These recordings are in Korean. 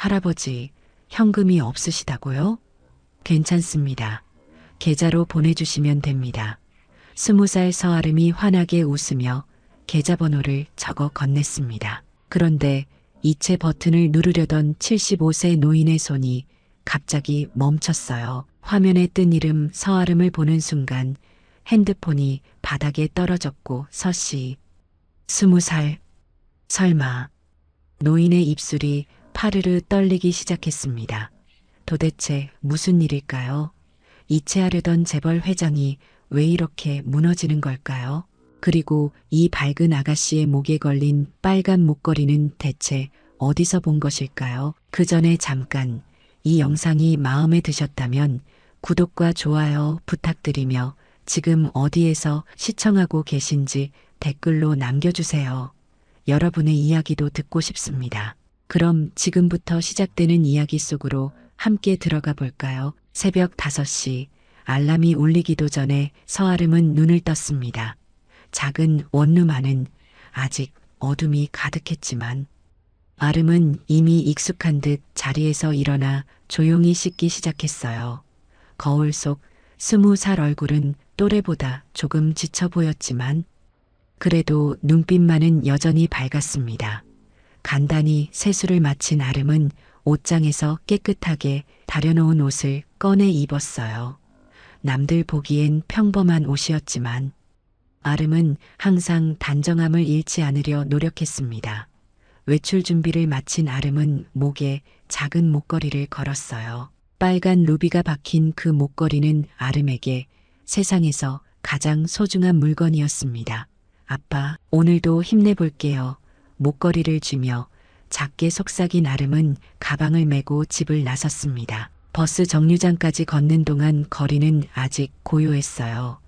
할아버지, 현금이 없으시다고요? 괜찮습니다. 계좌로 보내주시면 됩니다. 20살 서아름이 환하게 웃으며 계좌번호를 적어 건넸습니다. 그런데 이체 버튼을 누르려던 75세 노인의 손이 갑자기 멈췄어요. 화면에 뜬 이름 서아름을 보는 순간 핸드폰이 바닥에 떨어졌고 서씨. 20살. 설마. 노인의 입술이 파르르 떨리기 시작했습니다. 도대체 무슨 일일까요? 이체하려던 재벌 회장이 왜 이렇게 무너지는 걸까요? 그리고 이 밝은 아가씨의 목에 걸린 빨간 목걸이는 대체 어디서 본 것일까요? 그 전에 잠깐 이 영상이 마음에 드셨다면 구독과 좋아요 부탁드리며 지금 어디에서 시청하고 계신지 댓글로 남겨주세요. 여러분의 이야기도 듣고 싶습니다. 그럼 지금부터 시작되는 이야기 속으로 함께 들어가 볼까요? 새벽 5시 알람이 울리기도 전에 서아름은 눈을 떴습니다. 작은 원룸 안은 아직 어둠이 가득했지만 아름은 이미 익숙한 듯 자리에서 일어나 조용히 씻기 시작했어요. 거울 속 20살 얼굴은 또래보다 조금 지쳐 보였지만 그래도 눈빛만은 여전히 밝았습니다. 간단히 세수를 마친 아름은 옷장에서 깨끗하게 다려놓은 옷을 꺼내 입었어요. 남들 보기엔 평범한 옷이었지만 아름은 항상 단정함을 잃지 않으려 노력했습니다. 외출 준비를 마친 아름은 목에 작은 목걸이를 걸었어요. 빨간 루비가 박힌 그 목걸이는 아름에게 세상에서 가장 소중한 물건이었습니다. 아빠, 오늘도 힘내볼게요. 목걸이를 쥐며 작게 속삭인 아름은 가방을 메고 집을 나섰습니다. 버스 정류장까지 걷는 동안 거리는 아직 고요했어요.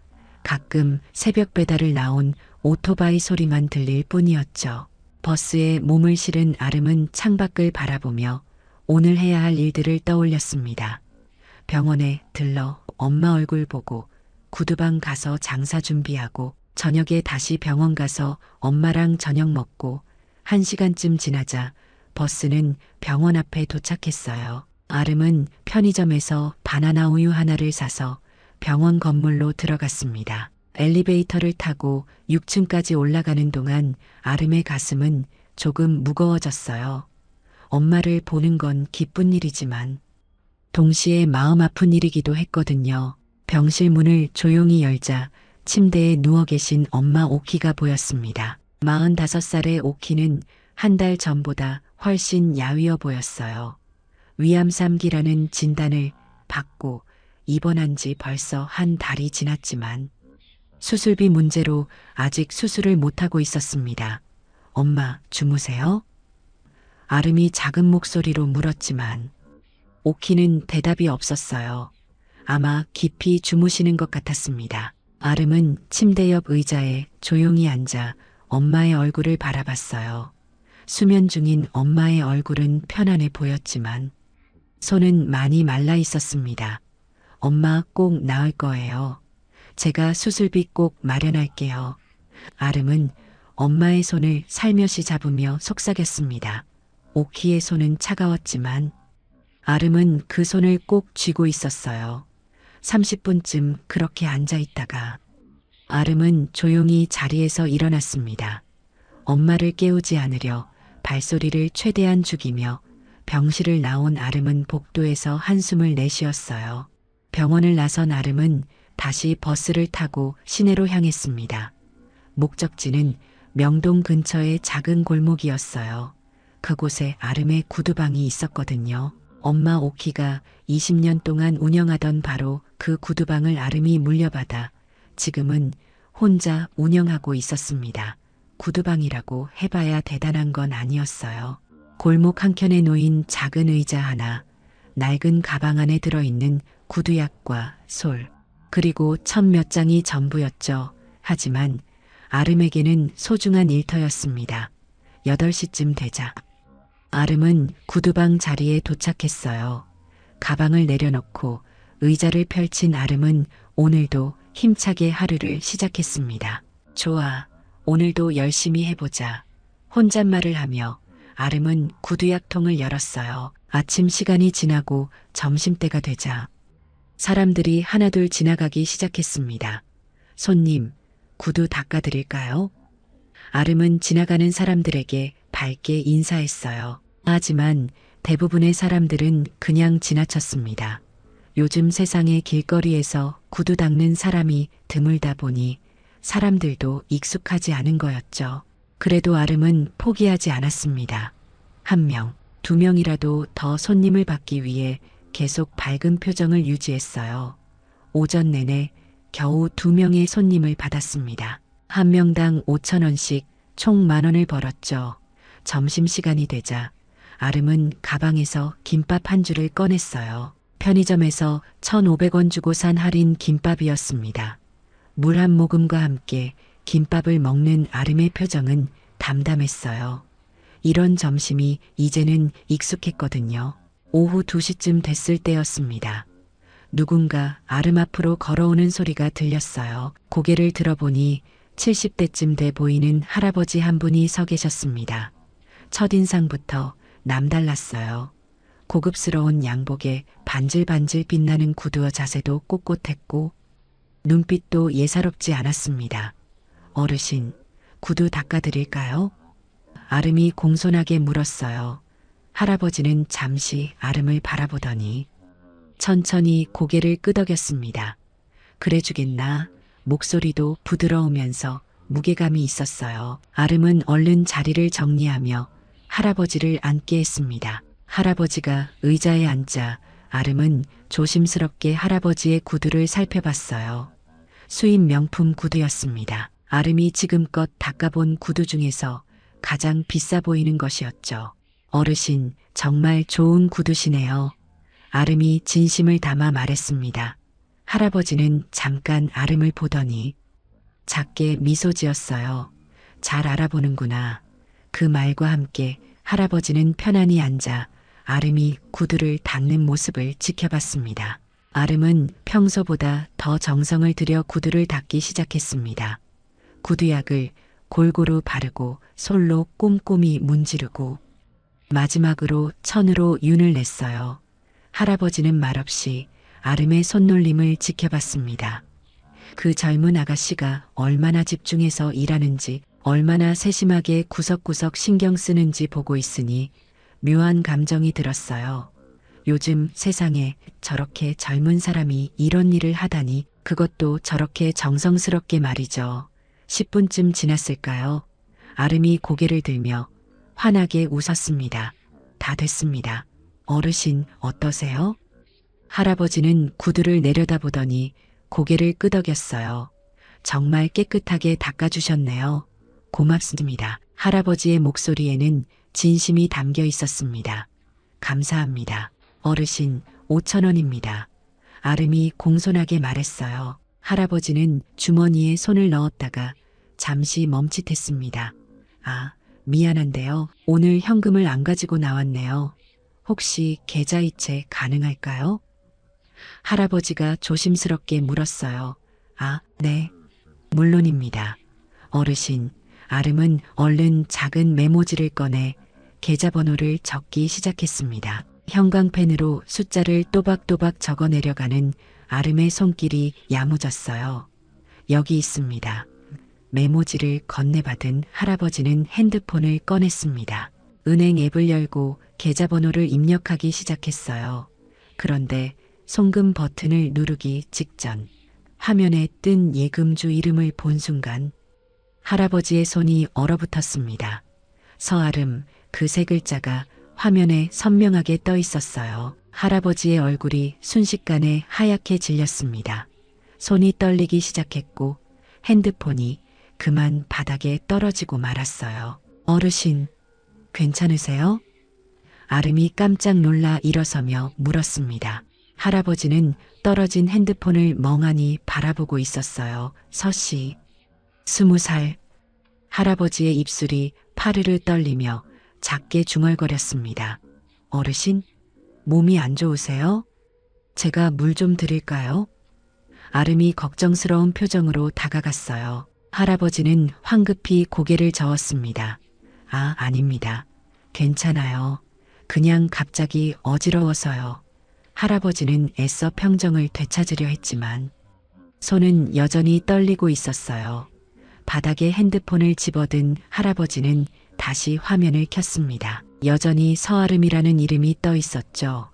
가끔 새벽 배달을 나온 오토바이 소리만 들릴 뿐이었죠. 버스에 몸을 실은 아름은 창밖을 바라보며 오늘 해야 할 일들을 떠올렸습니다. 병원에 들러 엄마 얼굴 보고 구두방 가서 장사 준비하고 저녁에 다시 병원 가서 엄마랑 저녁 먹고 1시간쯤 지나자 버스는 병원 앞에 도착했어요. 아름은 편의점에서 바나나 우유 하나를 사서 병원 건물로 들어갔습니다. 엘리베이터를 타고 6층까지 올라가는 동안 아름의 가슴은 조금 무거워졌어요. 엄마를 보는 건 기쁜 일이지만 동시에 마음 아픈 일이기도 했거든요. 병실 문을 조용히 열자 침대에 누워 계신 엄마 오키가 보였습니다. 45살의 오키는 한 달 전보다 훨씬 야위어 보였어요. 위암 3기라는 진단을 받고 입원한 지 벌써 한 달이 지났지만 수술비 문제로 아직 수술을 못하고 있었습니다. 엄마, 주무세요? 아름이 작은 목소리로 물었지만 오키는 대답이 없었어요. 아마 깊이 주무시는 것 같았습니다. 아름은 침대 옆 의자에 조용히 앉아 엄마의 얼굴을 바라봤어요. 수면 중인 엄마의 얼굴은 편안해 보였지만 손은 많이 말라 있었습니다. 엄마 꼭 나을 거예요. 제가 수술비 꼭 마련할게요. 아름은 엄마의 손을 살며시 잡으며 속삭였습니다. 오키의 손은 차가웠지만 아름은 그 손을 꼭 쥐고 있었어요. 30분쯤 그렇게 앉아 있다가 아름은 조용히 자리에서 일어났습니다. 엄마를 깨우지 않으려 발소리를 최대한 죽이며 병실을 나온 아름은 복도에서 한숨을 내쉬었어요. 병원을 나선 아름은 다시 버스를 타고 시내로 향했습니다. 목적지는 명동 근처의 작은 골목이었어요. 그곳에 아름의 구두방이 있었거든요. 엄마 오키가 20년 동안 운영하던 바로 그 구두방을 아름이 물려받아 지금은 혼자 운영하고 있었습니다. 구두방이라고 해봐야 대단한 건 아니었어요. 골목 한켠에 놓인 작은 의자 하나, 낡은 가방 안에 들어있는 구두약과 솔, 그리고 천 몇 장이 전부였죠. 하지만 아름에게는 소중한 일터였습니다. 8시쯤 되자 아름은 구두방 자리에 도착했어요. 가방을 내려놓고 의자를 펼친 아름은 오늘도 힘차게 하루를 시작했습니다. 좋아, 오늘도 열심히 해보자. 혼잣말을 하며 아름은 구두약통을 열었어요. 아침 시간이 지나고 점심때가 되자 사람들이 하나둘 지나가기 시작했습니다. 손님, 구두 닦아드릴까요? 아름은 지나가는 사람들에게 밝게 인사했어요. 하지만 대부분의 사람들은 그냥 지나쳤습니다. 요즘 세상의 길거리에서 구두 닦는 사람이 드물다 보니 사람들도 익숙하지 않은 거였죠. 그래도 아름은 포기하지 않았습니다. 한 명, 두 명이라도 더 손님을 받기 위해 계속 밝은 표정을 유지했어요. 오전 내내 겨우 2명의 손님을 받았습니다. 한 명당 5,000원씩 총 10,000원을 벌었죠. 점심시간이 되자 아름은 가방에서 김밥 한 줄을 꺼냈어요. 편의점에서 1,500원 주고 산 할인 김밥이었습니다. 물 한 모금과 함께 김밥을 먹는 아름의 표정은 담담했어요. 이런 점심이 이제는 익숙했거든요. 오후 2시쯤 됐을 때였습니다. 누군가 아름 앞으로 걸어오는 소리가 들렸어요. 고개를 들어보니 70대쯤 돼 보이는 할아버지 한 분이 서 계셨습니다. 첫인상부터 남달랐어요. 고급스러운 양복에 반질반질 빛나는 구두와 자세도 꼿꼿했고 눈빛도 예사롭지 않았습니다. 어르신, 구두 닦아드릴까요? 아름이 공손하게 물었어요. 할아버지는 잠시 아름을 바라보더니 천천히 고개를 끄덕였습니다. 그래 주겠나? 목소리도 부드러우면서 무게감이 있었어요. 아름은 얼른 자리를 정리하며 할아버지를 앉게 했습니다. 할아버지가 의자에 앉자 아름은 조심스럽게 할아버지의 구두를 살펴봤어요. 수입 명품 구두였습니다. 아름이 지금껏 닦아본 구두 중에서 가장 비싸 보이는 것이었죠. 어르신, 정말 좋은 구두시네요. 아름이 진심을 담아 말했습니다. 할아버지는 잠깐 아름을 보더니 작게 미소 지었어요. 잘 알아보는구나. 그 말과 함께 할아버지는 편안히 앉아 아름이 구두를 닦는 모습을 지켜봤습니다. 아름은 평소보다 더 정성을 들여 구두를 닦기 시작했습니다. 구두약을 골고루 바르고 솔로 꼼꼼히 문지르고 마지막으로 천으로 윤을 냈어요. 할아버지는 말없이 아름의 손놀림을 지켜봤습니다. 그 젊은 아가씨가 얼마나 집중해서 일하는지 얼마나 세심하게 구석구석 신경 쓰는지 보고 있으니 묘한 감정이 들었어요. 요즘 세상에 저렇게 젊은 사람이 이런 일을 하다니, 그것도 저렇게 정성스럽게 말이죠. 10분쯤 지났을까요? 아름이 고개를 들며 환하게 웃었습니다. 다 됐습니다. 어르신 어떠세요? 할아버지는 구두를 내려다보더니 고개를 끄덕였어요. 정말 깨끗하게 닦아주셨네요. 고맙습니다. 할아버지의 목소리에는 진심이 담겨 있었습니다. 감사합니다. 어르신 5,000원입니다. 아름이 공손하게 말했어요. 할아버지는 주머니에 손을 넣었다가 잠시 멈칫했습니다. 아, 미안한데요. 오늘 현금을 안 가지고 나왔네요. 혹시 계좌이체 가능할까요? 할아버지가 조심스럽게 물었어요. 아, 네. 물론입니다. 어르신, 아름은 얼른 작은 메모지를 꺼내 계좌번호를 적기 시작했습니다. 형광펜으로 숫자를 또박또박 적어 내려가는 아름의 손길이 야무졌어요. 여기 있습니다. 메모지를 건네받은 할아버지는 핸드폰을 꺼냈습니다. 은행 앱을 열고 계좌번호를 입력하기 시작했어요. 그런데 송금 버튼을 누르기 직전 화면에 뜬 예금주 이름을 본 순간 할아버지의 손이 얼어붙었습니다. 서아름, 그 세 글자가 화면에 선명하게 떠 있었어요. 할아버지의 얼굴이 순식간에 하얗게 질렸습니다. 손이 떨리기 시작했고 핸드폰이 그만 바닥에 떨어지고 말았어요. 어르신, 괜찮으세요? 아름이 깜짝 놀라 일어서며 물었습니다. 할아버지는 떨어진 핸드폰을 멍하니 바라보고 있었어요. 서씨, 20살. 할아버지의 입술이 파르르 떨리며 작게 중얼거렸습니다. 어르신, 몸이 안 좋으세요? 제가 물 좀 드릴까요? 아름이 걱정스러운 표정으로 다가갔어요. 할아버지는 황급히 고개를 저었습니다. 아, 아닙니다. 괜찮아요. 그냥 갑자기 어지러워서요. 할아버지는 애써 평정을 되찾으려 했지만 손은 여전히 떨리고 있었어요. 바닥에 핸드폰을 집어든 할아버지는 다시 화면을 켰습니다. 여전히 서아름이라는 이름이 떠 있었죠.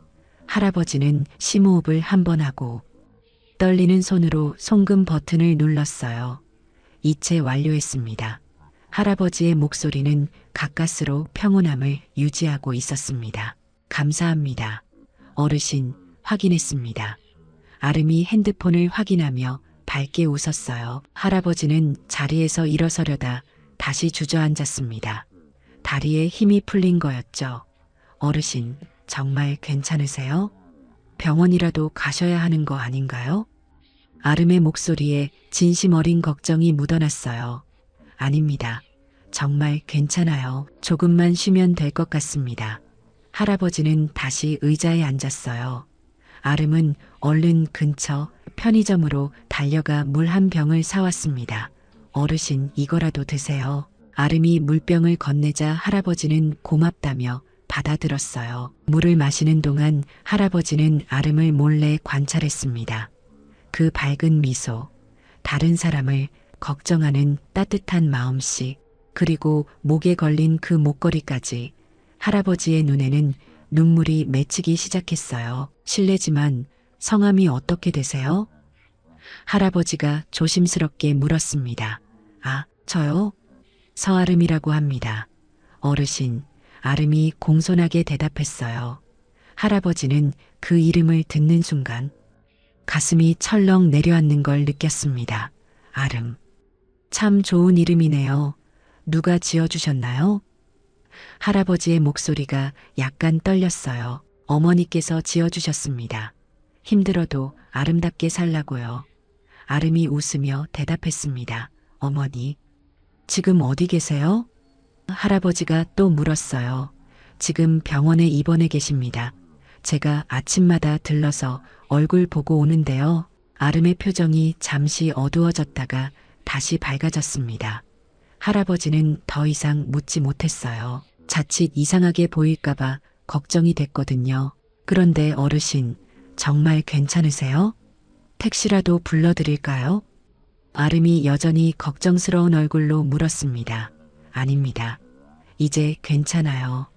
할아버지는 심호흡을 한 번 하고 떨리는 손으로 송금 버튼을 눌렀어요. 이체 완료했습니다. 할아버지의 목소리는 가까스로 평온함을 유지하고 있었습니다. 감사합니다. 어르신, 확인했습니다. 아름이 핸드폰을 확인하며 밝게 웃었어요. 할아버지는 자리에서 일어서려다 다시 주저앉았습니다. 다리에 힘이 풀린 거였죠. 어르신, 정말 괜찮으세요? 병원이라도 가셔야 하는 거 아닌가요? 아름의 목소리에 진심 어린 걱정이 묻어났어요. 아닙니다. 정말 괜찮아요. 조금만 쉬면 될 것 같습니다. 할아버지는 다시 의자에 앉았어요. 아름은 얼른 근처 편의점으로 달려가 물 한 병을 사왔습니다. 어르신, 이거라도 드세요. 아름이 물병을 건네자 할아버지는 고맙다며 받아들었어요. 물을 마시는 동안 할아버지는 아름을 몰래 관찰했습니다. 그 밝은 미소, 다른 사람을 걱정하는 따뜻한 마음씨, 그리고 목에 걸린 그 목걸이까지 할아버지의 눈에는 눈물이 맺히기 시작했어요. 실례지만 성함이 어떻게 되세요? 할아버지가 조심스럽게 물었습니다. 아, 저요? 서아름이라고 합니다. 어르신, 아름이 공손하게 대답했어요. 할아버지는 그 이름을 듣는 순간 가슴이 철렁 내려앉는 걸 느꼈습니다. 아름. 참 좋은 이름이네요. 누가 지어주셨나요? 할아버지의 목소리가 약간 떨렸어요. 어머니께서 지어주셨습니다. 힘들어도 아름답게 살라고요. 아름이 웃으며 대답했습니다. 어머니, 지금 어디 계세요? 할아버지가 또 물었어요. 지금 병원에 입원해 계십니다. 제가 아침마다 들러서 얼굴 보고 오는데요. 아름의 표정이 잠시 어두워졌다가 다시 밝아졌습니다. 할아버지는 더 이상 묻지 못했어요. 자칫 이상하게 보일까봐 걱정이 됐거든요. 그런데 어르신, 정말 괜찮으세요? 택시라도 불러드릴까요? 아름이 여전히 걱정스러운 얼굴로 물었습니다. 아닙니다. 이제 괜찮아요.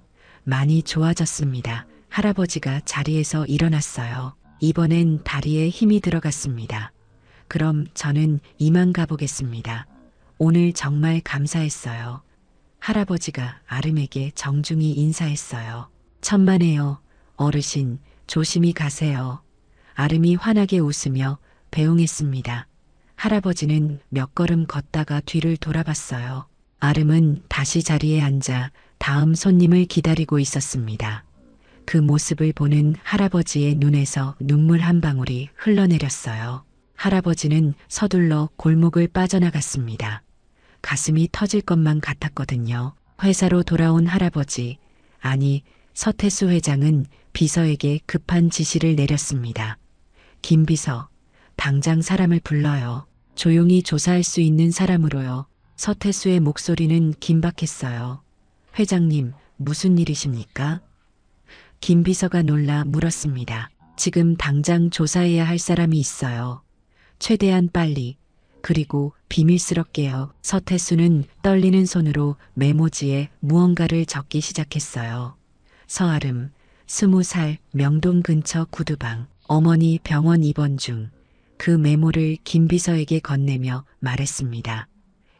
많이 좋아졌습니다. 할아버지가 자리에서 일어났어요. 이번엔 다리에 힘이 들어갔습니다. 그럼 저는 이만 가보겠습니다. 오늘 정말 감사했어요. 할아버지가 아름에게 정중히 인사했어요. 천만에요. 어르신, 조심히 가세요. 아름이 환하게 웃으며 배웅했습니다. 할아버지는 몇 걸음 걷다가 뒤를 돌아봤어요. 아름은 다시 자리에 앉아 다음 손님을 기다리고 있었습니다. 그 모습을 보는 할아버지의 눈에서 눈물 한 방울이 흘러내렸어요. 할아버지는 서둘러 골목을 빠져나갔습니다. 가슴이 터질 것만 같았거든요. 회사로 돌아온 할아버지, 아니 서태수 회장은 비서에게 급한 지시를 내렸습니다. 김 비서, 당장 사람을 불러요. 조용히 조사할 수 있는 사람으로요. 서태수의 목소리는 긴박했어요. 회장님, 무슨 일이십니까? 김 비서가 놀라 물었습니다. 지금 당장 조사해야 할 사람이 있어요. 최대한 빨리, 그리고 비밀스럽게요. 서태수는 떨리는 손으로 메모지에 무언가를 적기 시작했어요. 서아름, 20살, 명동 근처 구두방, 어머니 병원 입원 중. 그 메모를 김 비서에게 건네며 말했습니다.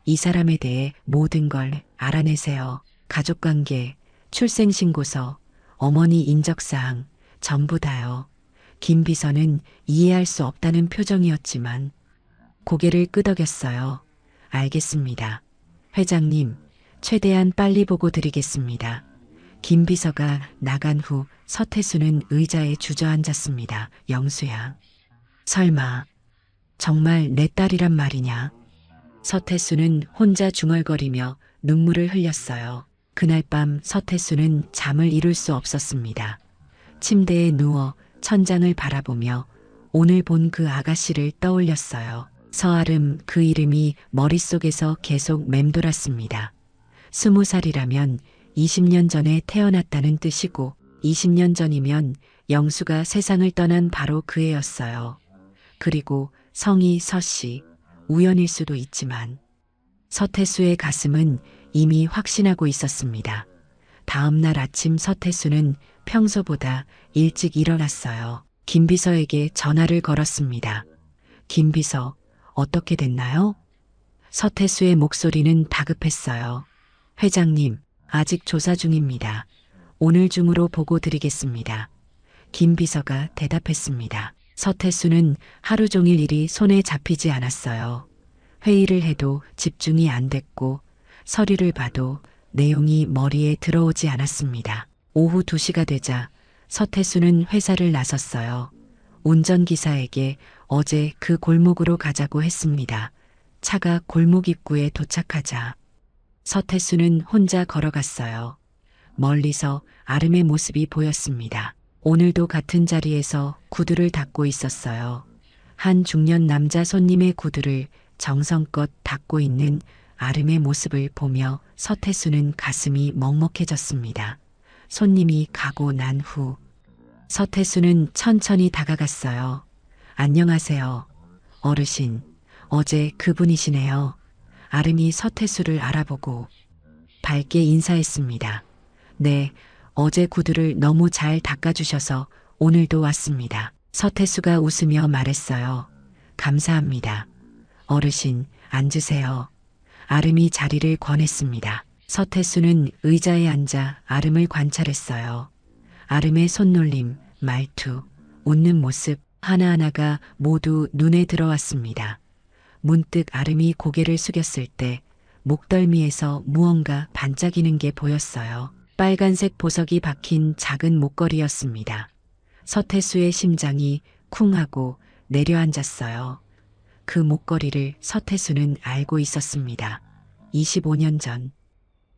이 사람에 대해 모든 걸 알아내세요. 가족관계, 출생신고서, 어머니 인적사항, 전부 다요. 김 비서는 이해할 수 없다는 표정이었지만 고개를 끄덕였어요. 알겠습니다. 회장님, 최대한 빨리 보고 드리겠습니다. 김 비서가 나간 후 서태수는 의자에 주저앉았습니다. 영수야. 설마 정말 내 딸이란 말이냐? 서태수는 혼자 중얼거리며 눈물을 흘렸어요. 그날 밤 서태수는 잠을 이룰 수 없었습니다. 침대에 누워 천장을 바라보며 오늘 본 그 아가씨를 떠올렸어요. 서아름, 그 이름이 머릿속에서 계속 맴돌았습니다. 20살이라면 20년 전에 태어났다는 뜻이고 20년 전이면 영수가 세상을 떠난 바로 그 해였어요. 그리고 성이 서씨, 우연일 수도 있지만 서태수의 가슴은 이미 확신하고 있었습니다. 다음 날 아침 서태수는 평소보다 일찍 일어났어요. 김 비서에게 전화를 걸었습니다. 김 비서, 어떻게 됐나요? 서태수의 목소리는 다급했어요. 회장님, 아직 조사 중입니다. 오늘 중으로 보고 드리겠습니다. 김 비서가 대답했습니다. 서태수는 하루 종일 일이 손에 잡히지 않았어요. 회의를 해도 집중이 안 됐고 서류를 봐도 내용이 머리에 들어오지 않았습니다. 오후 2시가 되자 서태수는 회사를 나섰어요. 운전기사에게 어제 그 골목으로 가자고 했습니다. 차가 골목 입구에 도착하자 서태수는 혼자 걸어갔어요. 멀리서 아름의 모습이 보였습니다. 오늘도 같은 자리에서 구두를 닦고 있었어요. 한 중년 남자 손님의 구두를 정성껏 닦고 있는 아름의 모습을 보며 서태수는 가슴이 먹먹해졌습니다. 손님이 가고 난 후 서태수는 천천히 다가갔어요. 안녕하세요. 어르신, 어제 그분이시네요. 아름이 서태수를 알아보고 밝게 인사했습니다. 네, 어제 구두를 너무 잘 닦아주셔서 오늘도 왔습니다. 서태수가 웃으며 말했어요. 감사합니다. 어르신, 앉으세요. 아름이 자리를 권했습니다. 서태수는 의자에 앉아 아름을 관찰했어요. 아름의 손놀림, 말투, 웃는 모습 하나하나가 모두 눈에 들어왔습니다. 문득 아름이 고개를 숙였을 때 목덜미에서 무언가 반짝이는 게 보였어요. 빨간색 보석이 박힌 작은 목걸이였습니다. 서태수의 심장이 쿵 하고 내려앉았어요. 그 목걸이를 서태수는 알고 있었습니다. 25년 전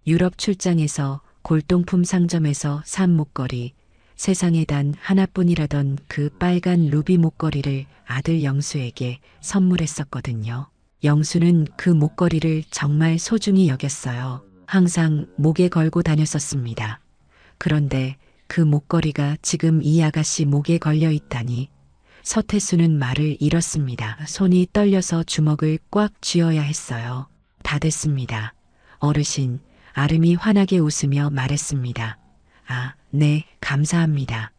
유럽 출장에서 골동품 상점에서 산 목걸이, 세상에 단 하나뿐이라던 그 빨간 루비 목걸이를 아들 영수에게 선물했었거든요. 영수는 그 목걸이를 정말 소중히 여겼어요. 항상 목에 걸고 다녔었습니다. 그런데 그 목걸이가 지금 이 아가씨 목에 걸려 있다니 서태수는 말을 잃었습니다. 손이 떨려서 주먹을 꽉 쥐어야 했어요. 다 됐습니다. 어르신, 아름이 환하게 웃으며 말했습니다. 아, 네, 감사합니다.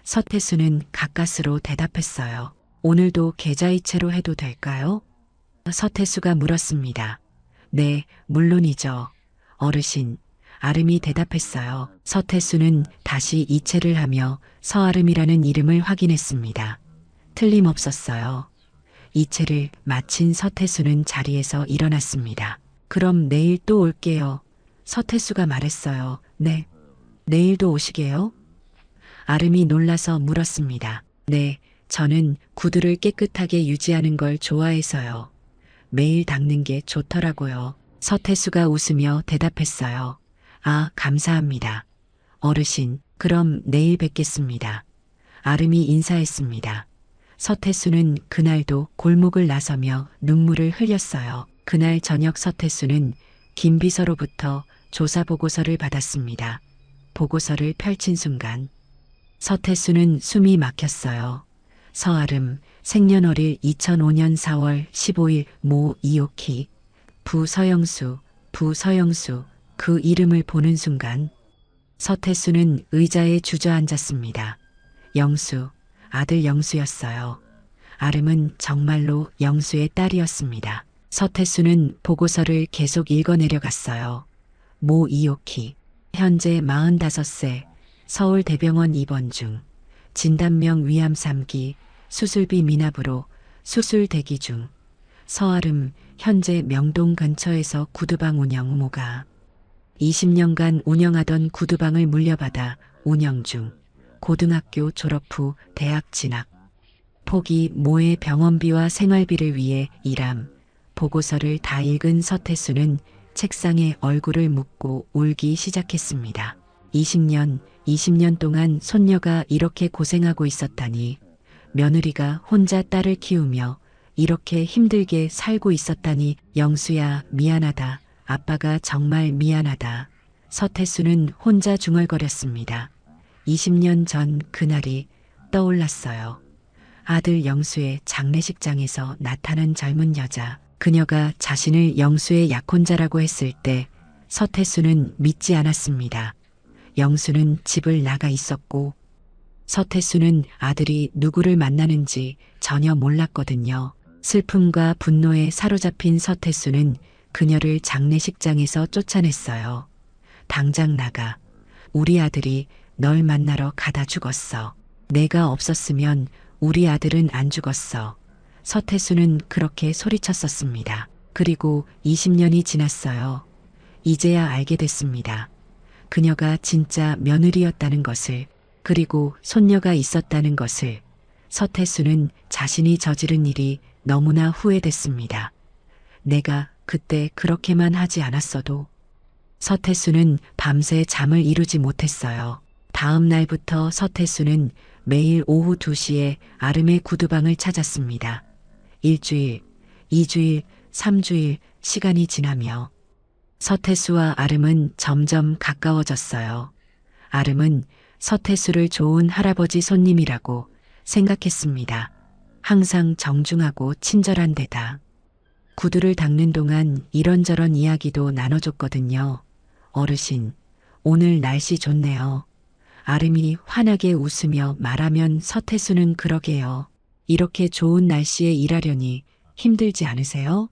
서태수는 가까스로 대답했어요. 오늘도 계좌이체로 해도 될까요? 서태수가 물었습니다. 네, 물론이죠. 어르신, 아름이 대답했어요. 서태수는 다시 이체를 하며 서아름이라는 이름을 확인했습니다. 틀림없었어요. 이체를 마친 서태수는 자리에서 일어났습니다. 그럼 내일 또 올게요. 서태수가 말했어요. 네. 내일도 오시게요? 아름이 놀라서 물었습니다. 네, 저는 구두를 깨끗하게 유지하는 걸 좋아해서요. 매일 닦는 게 좋더라고요. 서태수가 웃으며 대답했어요. 아, 감사합니다. 어르신, 그럼 내일 뵙겠습니다. 아름이 인사했습니다. 서태수는 그날도 골목을 나서며 눈물을 흘렸어요. 그날 저녁 서태수는 김 비서로부터 조사 보고서를 받았습니다. 보고서를 펼친 순간 서태수는 숨이 막혔어요. 서아름, 생년월일 2005년 4월 15일 모 이오키, 부서영수, 그 이름을 보는 순간 서태수는 의자에 주저앉았습니다. 영수, 아들 영수였어요. 아름은 정말로 영수의 딸이었습니다. 서태수는 보고서를 계속 읽어내려갔어요. 모 이오키, 현재 45세, 서울대병원 입원 중, 진단명 위암 3기, 수술비 미납으로 수술 대기 중. 서아름, 현재 명동 근처에서 구두방 운영 모가 20년간 운영하던 구두방을 물려받아 운영 중. 고등학교 졸업 후 대학 진학. 포기 모의 병원비와 생활비를 위해 일함. 보고서를 다 읽은 서태수는 책상에 얼굴을 묻고 울기 시작했습니다. 20년 동안 손녀가 이렇게 고생하고 있었다니, 며느리가 혼자 딸을 키우며 이렇게 힘들게 살고 있었다니, 영수야, 미안하다. 아빠가 정말 미안하다. 서태수는 혼자 중얼거렸습니다. 20년 전 그날이 떠올랐어요. 아들 영수의 장례식장에서 나타난 젊은 여자. 그녀가 자신을 영수의 약혼자라고 했을 때 서태수는 믿지 않았습니다. 영수는 집을 나가 있었고 서태수는 아들이 누구를 만나는지 전혀 몰랐거든요. 슬픔과 분노에 사로잡힌 서태수는 그녀를 장례식장에서 쫓아냈어요. 당장 나가. 우리 아들이 널 만나러 가다 죽었어. 내가 없었으면 우리 아들은 안 죽었어. 서태수는 그렇게 소리쳤었습니다. 그리고 20년이 지났어요. 이제야 알게 됐습니다. 그녀가 진짜 며느리였다는 것을, 그리고 손녀가 있었다는 것을. 서태수는 자신이 저지른 일이 너무나 후회됐습니다. 내가 그때 그렇게만 하지 않았어도. 서태수는 밤새 잠을 이루지 못했어요. 다음 날부터 서태수는 매일 오후 2시에 아름의 구두방을 찾았습니다. 1주일, 2주일, 3주일 시간이 지나며 서태수와 아름은 점점 가까워졌어요. 아름은 서태수를 좋은 할아버지 손님이라고 생각했습니다. 항상 정중하고 친절한 데다 구두를 닦는 동안 이런저런 이야기도 나눠줬거든요. 어르신, 오늘 날씨 좋네요. 아름이 환하게 웃으며 말하면 서태수는 그러게요. 이렇게 좋은 날씨에 일하려니 힘들지 않으세요?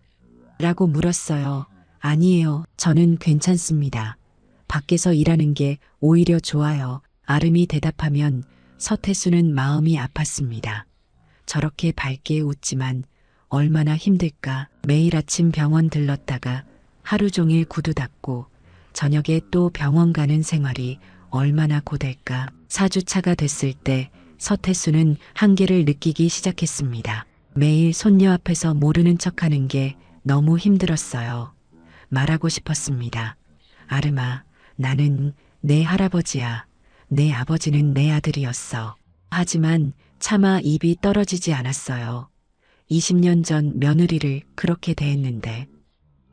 라고 물었어요. 아니에요. 저는 괜찮습니다. 밖에서 일하는 게 오히려 좋아요. 아름이 대답하면 서태수는 마음이 아팠습니다. 저렇게 밝게 웃지만 얼마나 힘들까. 매일 아침 병원 들렀다가 하루 종일 구두 닦고 저녁에 또 병원 가는 생활이 얼마나 고될까. 4주차가 됐을 때 서태수는 한계를 느끼기 시작했습니다. 매일 손녀 앞에서 모르는 척하는 게 너무 힘들었어요. 말하고 싶었습니다. 아름아, 나는 내 할아버지야. 내 아버지는 내 아들이었어. 하지만 차마 입이 떨어지지 않았어요. 20년 전 며느리를 그렇게 대했는데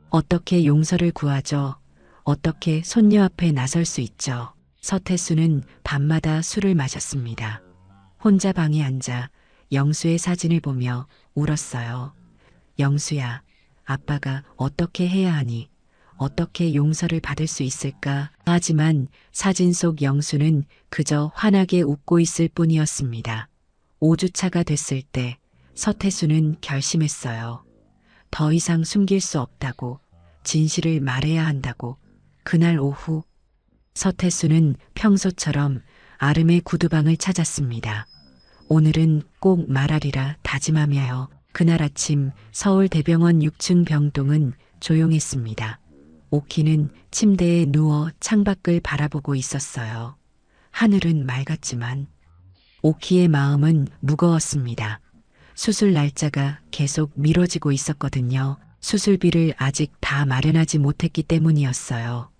어떻게 용서를 구하죠? 어떻게 손녀 앞에 나설 수 있죠? 서태수는 밤마다 술을 마셨습니다. 혼자 방에 앉아 영수의 사진을 보며 울었어요. 영수야, 아빠가 어떻게 해야 하니? 어떻게 용서를 받을 수 있을까? 하지만 사진 속 영수는 그저 환하게 웃고 있을 뿐이었습니다. 5주차가 됐을 때 서태수는 결심했어요. 더 이상 숨길 수 없다고, 진실을 말해야 한다고. 그날 오후 서태수는 평소처럼 아름의 구두방을 찾았습니다. 오늘은 꼭 말하리라 다짐하며요. 그날 아침 서울대병원 6층 병동은 조용했습니다. 오키는 침대에 누워 창밖을 바라보고 있었어요. 하늘은 맑았지만 오키의 마음은 무거웠습니다. 수술 날짜가 계속 미뤄지고 있었거든요. 수술비를 아직 다 마련하지 못했기 때문이었어요.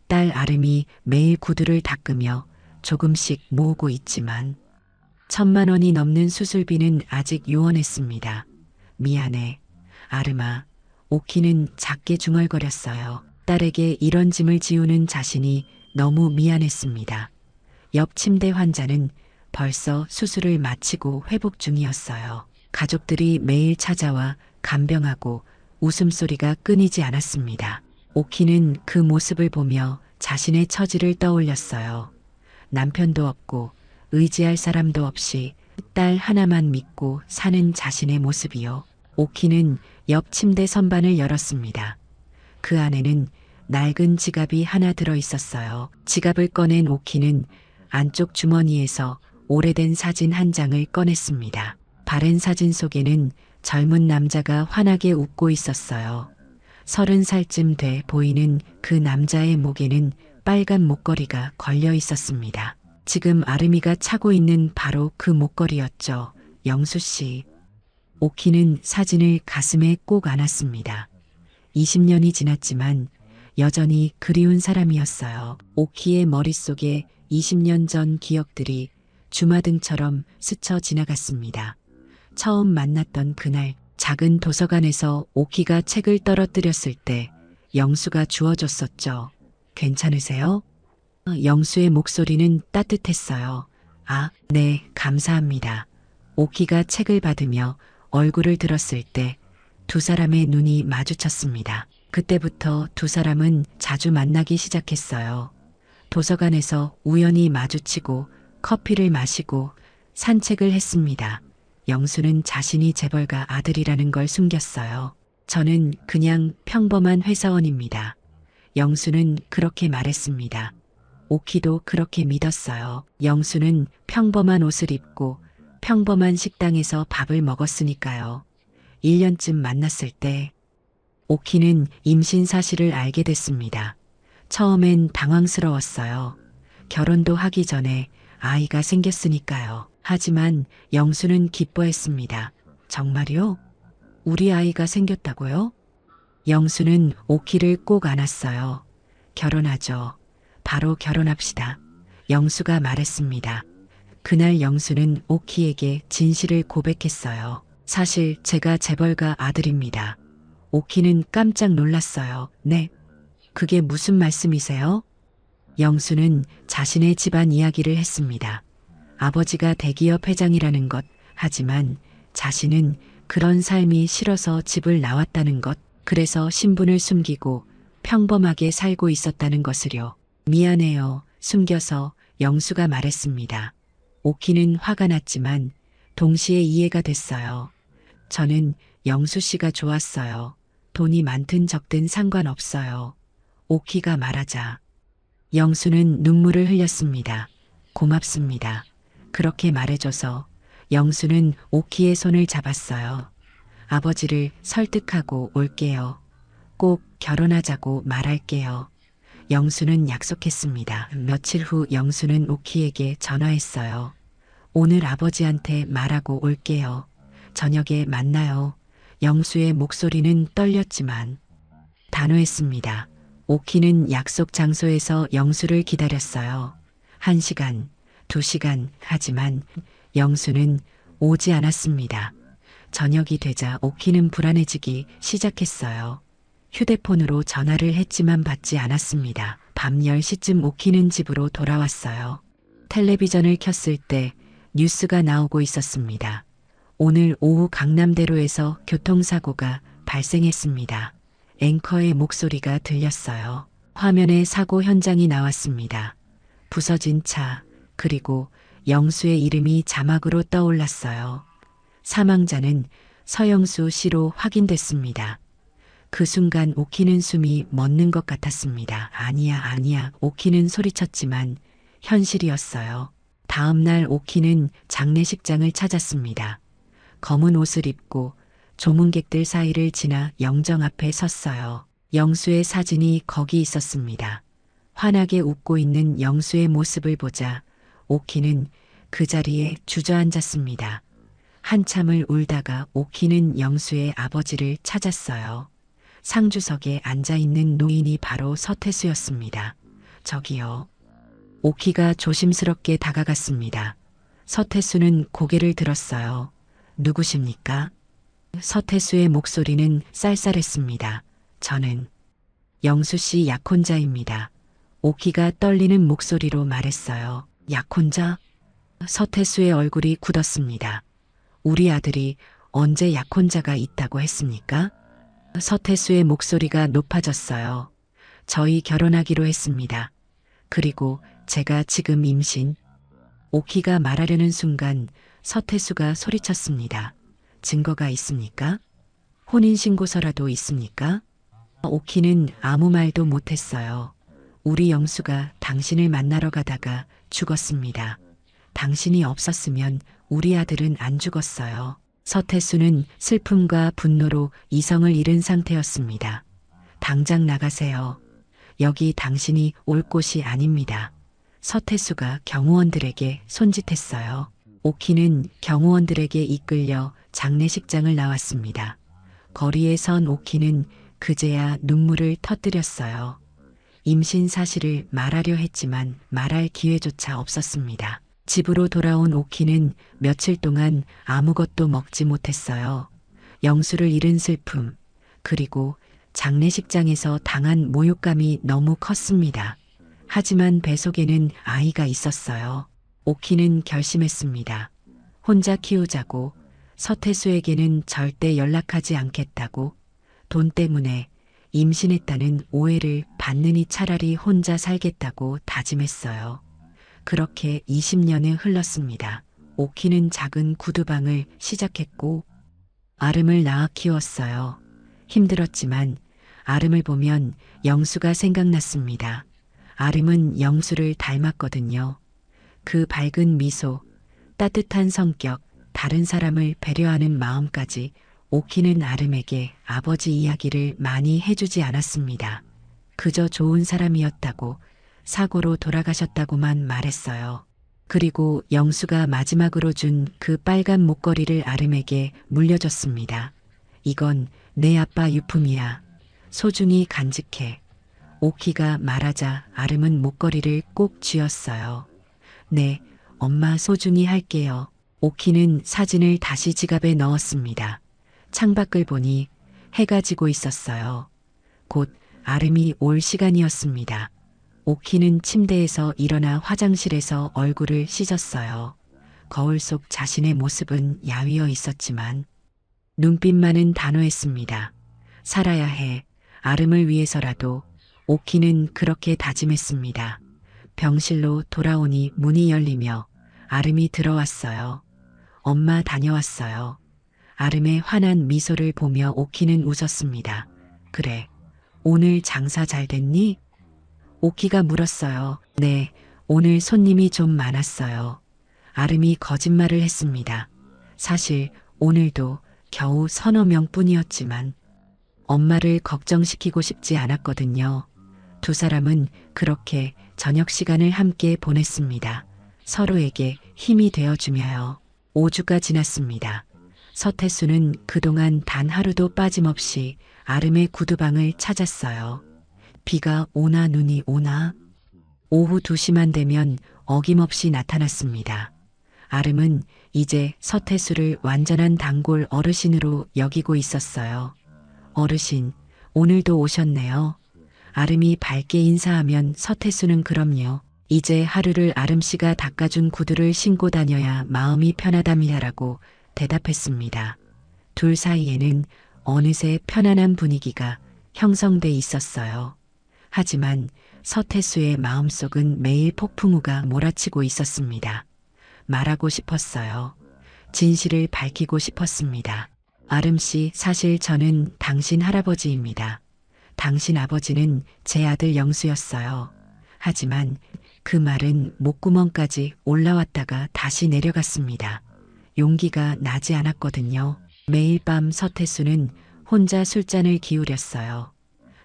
딸 아름이 매일 구두를 닦으며 조금씩 모으고 있지만 1,000만 원이 넘는 수술비는 아직 요원했습니다. 미안해, 아름아. 오키는 작게 중얼거렸어요. 딸에게 이런 짐을 지우는 자신이 너무 미안했습니다. 옆 침대 환자는 벌써 수술을 마치고 회복 중이었어요. 가족들이 매일 찾아와 간병하고 웃음소리가 끊이지 않았습니다. 오키는 그 모습을 보며 자신의 처지를 떠올렸어요. 남편도 없고 의지할 사람도 없이 딸 하나만 믿고 사는 자신의 모습이요. 오키는 옆 침대 선반을 열었습니다. 그 안에는 낡은 지갑이 하나 들어 있었어요. 지갑을 꺼낸 오키는 안쪽 주머니에서 오래된 사진 한 장을 꺼냈습니다. 바른 사진 속에는 젊은 남자가 환하게 웃고 있었어요. 30살쯤 돼 보이는 그 남자의 목에는 빨간 목걸이가 걸려 있었습니다. 지금 아름이가 차고 있는 바로 그 목걸이였죠. 영수 씨. 오키는 사진을 가슴에 꼭 안았습니다. 20년이 지났지만 여전히 그리운 사람이었어요. 오키의 머릿속에 20년 전 기억들이 주마등처럼 스쳐 지나갔습니다. 처음 만났던 그날 작은 도서관에서 오키가 책을 떨어뜨렸을 때 영수가 주워줬었죠. 괜찮으세요? 영수의 목소리는 따뜻했어요. 아, 네, 감사합니다. 오키가 책을 받으며 얼굴을 들었을 때 두 사람의 눈이 마주쳤습니다. 그때부터 두 사람은 자주 만나기 시작했어요. 도서관에서 우연히 마주치고 커피를 마시고 산책을 했습니다. 영수는 자신이 재벌가 아들이라는 걸 숨겼어요. 저는 그냥 평범한 회사원입니다. 영수는 그렇게 말했습니다. 오키도 그렇게 믿었어요. 영수는 평범한 옷을 입고 평범한 식당에서 밥을 먹었으니까요. 1년쯤 만났을 때 오키는 임신 사실을 알게 됐습니다. 처음엔 당황스러웠어요. 결혼도 하기 전에 아이가 생겼으니까요. 하지만 영수는 기뻐했습니다. 정말요? 우리 아이가 생겼다고요? 영수는 오키를 꼭 안았어요. 결혼하죠. 바로 결혼합시다. 영수가 말했습니다. 그날 영수는 오키에게 진실을 고백했어요. 사실 제가 재벌가 아들입니다. 오키는 깜짝 놀랐어요. 네? 그게 무슨 말씀이세요? 영수는 자신의 집안 이야기를 했습니다. 아버지가 대기업 회장이라는 것, 하지만 자신은 그런 삶이 싫어서 집을 나왔다는 것, 그래서 신분을 숨기고 평범하게 살고 있었다는 것을요. 미안해요. 숨겨서. 영수가 말했습니다. 오키는 화가 났지만 동시에 이해가 됐어요. 저는 영수 씨가 좋았어요. 돈이 많든 적든 상관없어요. 오키가 말하자 영수는 눈물을 흘렸습니다. 고맙습니다. 그렇게 말해줘서. 영수는 오키의 손을 잡았어요. 아버지를 설득하고 올게요. 꼭 결혼하자고 말할게요. 영수는 약속했습니다. 며칠 후 영수는 오키에게 전화했어요. 오늘 아버지한테 말하고 올게요. 저녁에 만나요. 영수의 목소리는 떨렸지만 단호했습니다. 오키는 약속 장소에서 영수를 기다렸어요. 1시간, 2시간, 하지만 영수는 오지 않았습니다. 저녁이 되자 오키는 불안해지기 시작했어요. 휴대폰으로 전화를 했지만 받지 않았습니다. 밤 10시쯤 오키는 집으로 돌아왔어요. 텔레비전을 켰을 때 뉴스가 나오고 있었습니다. 오늘 오후 강남대로에서 교통사고가 발생했습니다. 앵커의 목소리가 들렸어요. 화면에 사고 현장이 나왔습니다. 부서진 차, 그리고 영수의 이름이 자막으로 떠올랐어요. 사망자는 서영수 씨로 확인됐습니다. 그 순간 오키는 숨이 멎는 것 같았습니다. 아니야, 아니야. 오키는 소리쳤지만 현실이었어요. 다음 날 오키는 장례식장을 찾았습니다. 검은 옷을 입고 조문객들 사이를 지나 영정 앞에 섰어요. 영수의 사진이 거기 있었습니다. 환하게 웃고 있는 영수의 모습을 보자 오키는 그 자리에 주저앉았습니다. 한참을 울다가 오키는 영수의 아버지를 찾았어요. 상주석에 앉아있는 노인이 바로 서태수였습니다. 저기요. 오키가 조심스럽게 다가갔습니다. 서태수는 고개를 들었어요. 누구십니까? 서태수의 목소리는 쌀쌀했습니다. 저는 영수 씨 약혼자입니다. 오키가 떨리는 목소리로 말했어요. 약혼자? 서태수의 얼굴이 굳었습니다. 우리 아들이 언제 약혼자가 있다고 했습니까? 서태수의 목소리가 높아졌어요. 저희 결혼하기로 했습니다. 그리고 제가 지금 임신. 오키가 말하려는 순간 서태수가 소리쳤습니다. 증거가 있습니까? 혼인신고서라도 있습니까? 오키는 아무 말도 못했어요. 우리 영수가 당신을 만나러 가다가 죽었습니다. 당신이 없었으면 우리 아들은 안 죽었어요. 서태수는 슬픔과 분노로 이성을 잃은 상태였습니다. 당장 나가세요. 여기 당신이 올 곳이 아닙니다. 서태수가 경호원들에게 손짓했어요. 오키는 경호원들에게 이끌려 장례식장을 나왔습니다. 거리에 선 오키는 그제야 눈물을 터뜨렸어요. 임신 사실을 말하려 했지만 말할 기회조차 없었습니다. 집으로 돌아온 오키는 며칠 동안 아무것도 먹지 못했어요. 영수를 잃은 슬픔, 그리고 장례식장에서 당한 모욕감이 너무 컸습니다. 하지만 뱃속에는 아이가 있었어요. 오키는 결심했습니다. 혼자 키우자고, 서태수에게는 절대 연락하지 않겠다고, 돈 때문에 임신했다는 오해를 받느니 차라리 혼자 살겠다고 다짐했어요. 그렇게 20년이 흘렀습니다. 오키는 작은 구두방을 시작했고 아름을 낳아 키웠어요. 힘들었지만 아름을 보면 영수가 생각났습니다. 아름은 영수를 닮았거든요. 그 밝은 미소, 따뜻한 성격, 다른 사람을 배려하는 마음까지. 오키는 아름에게 아버지 이야기를 많이 해주지 않았습니다. 그저 좋은 사람이었다고, 사고로 돌아가셨다고만 말했어요. 그리고 영수가 마지막으로 준 그 빨간 목걸이를 아름에게 물려줬습니다. 이건 내 아빠 유품이야. 소중히 간직해. 오키가 말하자 아름은 목걸이를 꼭 쥐었어요. 네, 엄마 소중히 할게요. 오키는 사진을 다시 지갑에 넣었습니다. 창밖을 보니 해가 지고 있었어요. 곧 아름이 올 시간이었습니다. 오키는 침대에서 일어나 화장실에서 얼굴을 씻었어요. 거울 속 자신의 모습은 야위어 있었지만 눈빛만은 단호했습니다. 살아야 해. 아름을 위해서라도. 오키는 그렇게 다짐했습니다. 병실로 돌아오니 문이 열리며 아름이 들어왔어요. 엄마 다녀왔어요. 아름의 환한 미소를 보며 오키는 웃었습니다. 그래, 오늘 장사 잘 됐니? 오키가 물었어요. 네, 오늘 손님이 좀 많았어요. 아름이 거짓말을 했습니다. 사실 오늘도 겨우 서너 명뿐이었지만 엄마를 걱정시키고 싶지 않았거든요. 두 사람은 그렇게 저녁 시간을 함께 보냈습니다. 서로에게 힘이 되어주며요. 5주가 지났습니다. 서태수는 그동안 단 하루도 빠짐없이 아름의 구두방을 찾았어요. 비가 오나 눈이 오나 오후 2시만 되면 어김없이 나타났습니다. 아름은 이제 서태수를 완전한 단골 어르신으로 여기고 있었어요. 어르신, 오늘도 오셨네요. 아름이 밝게 인사하면 서태수는 그럼요. 이제 하루를 아름씨가 닦아준 구두를 신고 다녀야 마음이 편하답니다라고 대답했습니다. 둘 사이에는 어느새 편안한 분위기가 형성돼 있었어요. 하지만 서태수의 마음속은 매일 폭풍우가 몰아치고 있었습니다. 말하고 싶었어요. 진실을 밝히고 싶었습니다. 아름씨, 사실 저는 당신 할아버지입니다. 당신 아버지는 제 아들 영수였어요. 하지만 그 말은 목구멍까지 올라왔다가 다시 내려갔습니다. 용기가 나지 않았거든요. 매일 밤 서태수는 혼자 술잔을 기울였어요.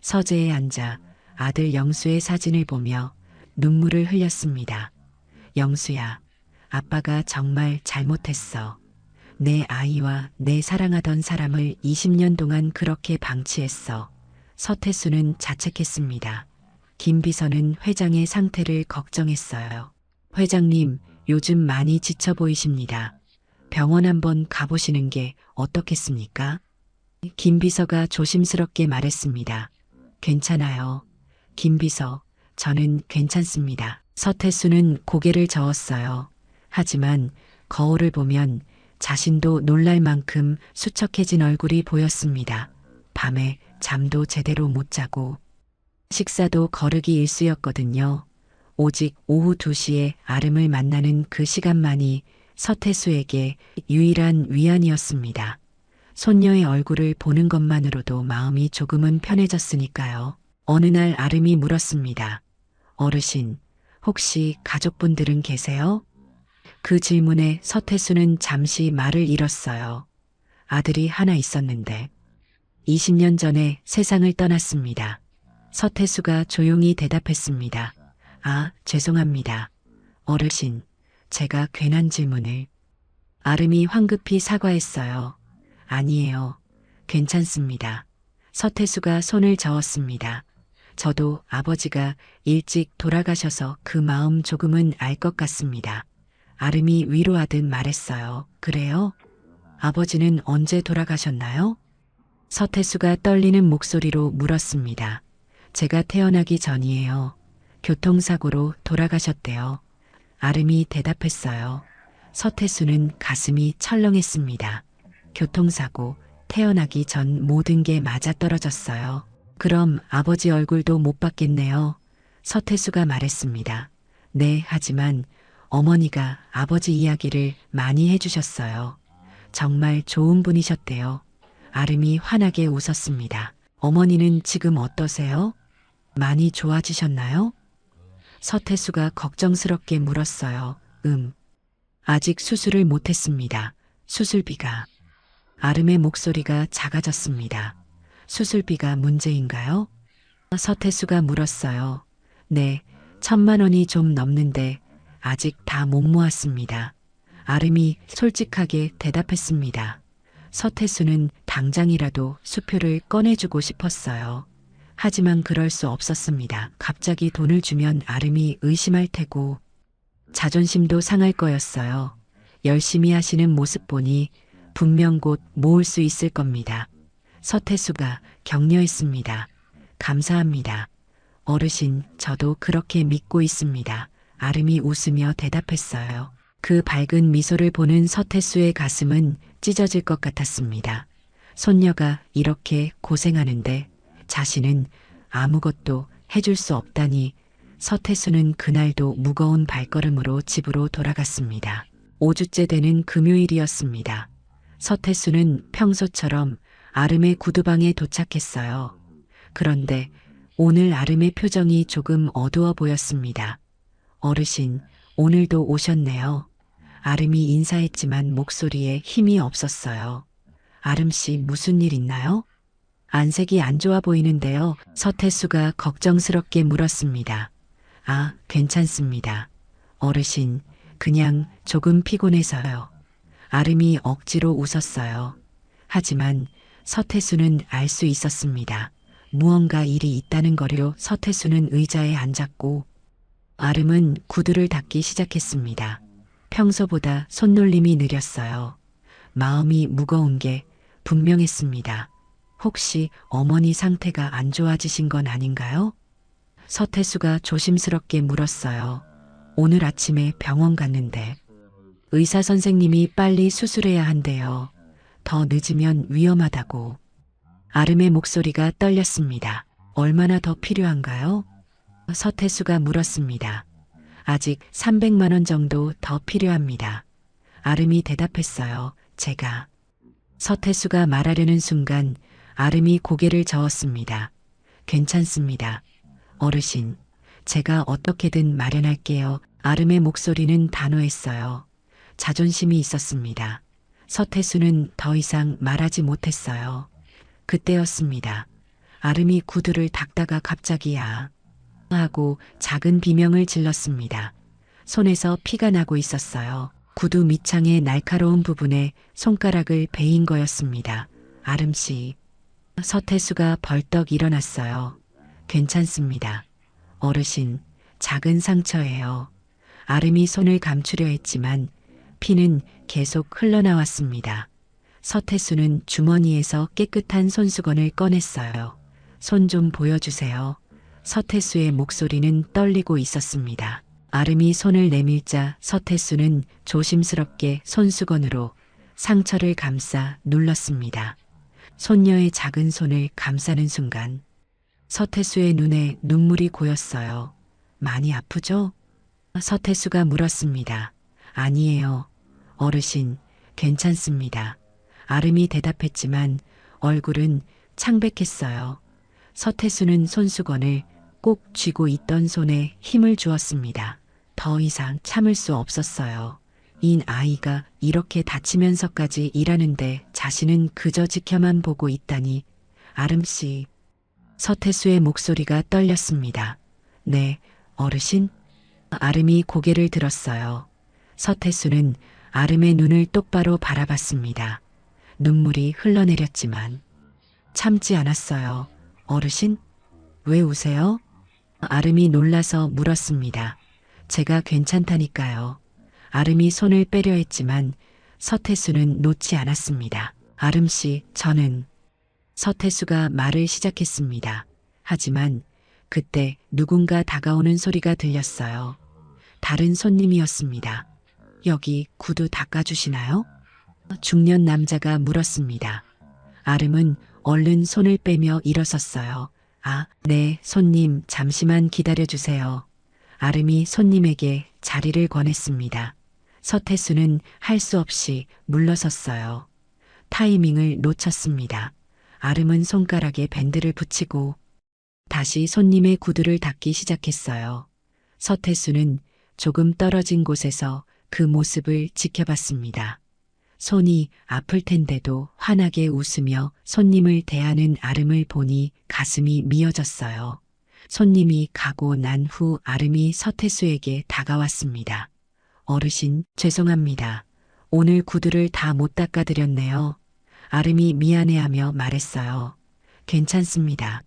서재에 앉아 아들 영수의 사진을 보며 눈물을 흘렸습니다. 영수야, 아빠가 정말 잘못했어. 내 아이와 내 사랑하던 사람을 20년 동안 그렇게 방치했어. 서태수는 자책했습니다. 김 비서는 회장의 상태를 걱정했어요. 회장님, 요즘 많이 지쳐 보이십니다. 병원 한번 가보시는 게 어떻겠습니까? 김 비서가 조심스럽게 말했습니다. 괜찮아요. 김 비서, 저는 괜찮습니다. 서태수는 고개를 저었어요. 하지만 거울을 보면 자신도 놀랄 만큼 수척해진 얼굴이 보였습니다. 밤에 잠도 제대로 못 자고 식사도 거르기 일쑤였거든요. 오직 오후 2시에 아름을 만나는 그 시간만이 서태수에게 유일한 위안이었습니다. 손녀의 얼굴을 보는 것만으로도 마음이 조금은 편해졌으니까요. 어느 날 아름이 물었습니다. 어르신, 혹시 가족분들은 계세요? 그 질문에 서태수는 잠시 말을 잃었어요. 아들이 하나 있었는데 20년 전에 세상을 떠났습니다. 서태수가 조용히 대답했습니다. 아, 죄송합니다. 어르신, 제가 괜한 질문을. 아름이 황급히 사과했어요. 아니에요. 괜찮습니다. 서태수가 손을 저었습니다. 저도 아버지가 일찍 돌아가셔서 그 마음 조금은 알 것 같습니다. 아름이 위로하듯 말했어요. 그래요? 아버지는 언제 돌아가셨나요? 서태수가 떨리는 목소리로 물었습니다. 제가 태어나기 전이에요. 교통사고로 돌아가셨대요. 아름이 대답했어요. 서태수는 가슴이 철렁했습니다. 교통사고, 태어나기 전 모든 게 맞아떨어졌어요. 그럼 아버지 얼굴도 못 봤겠네요. 서태수가 말했습니다. 네, 하지만 어머니가 아버지 이야기를 많이 해주셨어요. 정말 좋은 분이셨대요. 아름이 환하게 웃었습니다. 어머니는 지금 어떠세요? 많이 좋아지셨나요? 서태수가 걱정스럽게 물었어요. 아직 수술을 못했습니다. 수술비가. 아름의 목소리가 작아졌습니다. 수술비가 문제인가요? 서태수가 물었어요. 네, 1,000만 원이 좀 넘는데 아직 다 못 모았습니다. 아름이 솔직하게 대답했습니다. 서태수는 당장이라도 수표를 꺼내주고 싶었어요. 하지만 그럴 수 없었습니다. 갑자기 돈을 주면 아름이 의심할 테고 자존심도 상할 거였어요. 열심히 하시는 모습 보니 분명 곧 모을 수 있을 겁니다. 서태수가 격려했습니다. 감사합니다. 어르신, 저도 그렇게 믿고 있습니다. 아름이 웃으며 대답했어요. 그 밝은 미소를 보는 서태수의 가슴은 찢어질 것 같았습니다. 손녀가 이렇게 고생하는데 자신은 아무것도 해줄 수 없다니. 서태수는 그날도 무거운 발걸음으로 집으로 돌아갔습니다. 5주째 되는 금요일이었습니다. 서태수는 평소처럼 아름의 구두방에 도착했어요. 그런데 오늘 아름의 표정이 조금 어두워 보였습니다. 어르신, 오늘도 오셨네요. 아름이 인사했지만 목소리에 힘이 없었어요. 아름씨, 무슨 일 있나요? 안색이 안 좋아 보이는데요. 서태수가 걱정스럽게 물었습니다. 아, 괜찮습니다. 어르신, 그냥 조금 피곤해서요. 아름이 억지로 웃었어요. 하지만 서태수는 알 수 있었습니다. 무언가 일이 있다는 거려. 서태수는 의자에 앉았고 아름은 구두를 닦기 시작했습니다. 평소보다 손놀림이 느렸어요. 마음이 무거운 게 분명했습니다. 혹시 어머니 상태가 안 좋아지신 건 아닌가요? 서태수가 조심스럽게 물었어요. 오늘 아침에 병원 갔는데 의사 선생님이 빨리 수술해야 한대요. 더 늦으면 위험하다고. 아름의 목소리가 떨렸습니다. 얼마나 더 필요한가요? 서태수가 물었습니다. 아직 300만 원 정도 더 필요합니다. 아름이 대답했어요. 제가. 서태수가 말하려는 순간 아름이 고개를 저었습니다. 괜찮습니다. 어르신, 제가 어떻게든 마련할게요. 아름의 목소리는 단호했어요. 자존심이 있었습니다. 서태수는 더 이상 말하지 못했어요. 그때였습니다. 아름이 구두를 닦다가 갑자기 야 하고 작은 비명을 질렀습니다. 손에서 피가 나고 있었어요. 구두 밑창의 날카로운 부분에 손가락을 베인 거였습니다. 아름씨. 서태수가 벌떡 일어났어요. 괜찮습니다. 어르신, 작은 상처예요. 아름이 손을 감추려 했지만 피는 계속 흘러나왔습니다. 서태수는 주머니에서 깨끗한 손수건을 꺼냈어요. 손 좀 보여주세요. 서태수의 목소리는 떨리고 있었습니다. 아름이 손을 내밀자 서태수는 조심스럽게 손수건으로 상처를 감싸 눌렀습니다. 손녀의 작은 손을 감싸는 순간 서태수의 눈에 눈물이 고였어요. 많이 아프죠? 서태수가 물었습니다. 아니에요. 어르신, 괜찮습니다. 아름이 대답했지만 얼굴은 창백했어요. 서태수는 손수건을 꼭 쥐고 있던 손에 힘을 주었습니다. 더 이상 참을 수 없었어요. 이 아이가 이렇게 다치면서까지 일하는데 자신은 그저 지켜만 보고 있다니. 아름씨. 서태수의 목소리가 떨렸습니다. 네, 어르신? 아름이 고개를 들었어요. 서태수는 아름의 눈을 똑바로 바라봤습니다. 눈물이 흘러내렸지만 참지 않았어요. 어르신? 왜 우세요? 아름이 놀라서 물었습니다. 제가 괜찮다니까요. 아름이 손을 빼려 했지만 서태수는 놓지 않았습니다. 아름씨, 저는 서태수가 말을 시작했습니다. 하지만 그때 누군가 다가오는 소리가 들렸어요. 다른 손님이었습니다. 여기 구두 닦아주시나요? 중년 남자가 물었습니다. 아름은 얼른 손을 빼며 일어섰어요. 아, 네, 손님, 잠시만 기다려주세요. 아름이 손님에게 자리를 권했습니다. 서태수는 할 수 없이 물러섰어요. 타이밍을 놓쳤습니다. 아름은 손가락에 밴드를 붙이고 다시 손님의 구두를 닦기 시작했어요. 서태수는 조금 떨어진 곳에서 그 모습을 지켜봤습니다. 손이 아플 텐데도 환하게 웃으며 손님을 대하는 아름을 보니 가슴이 미어졌어요. 손님이 가고 난 후 아름이 서태수에게 다가왔습니다. 어르신, 죄송합니다. 오늘 구두를 다 못 닦아드렸네요. 아름이 미안해하며 말했어요. 괜찮습니다.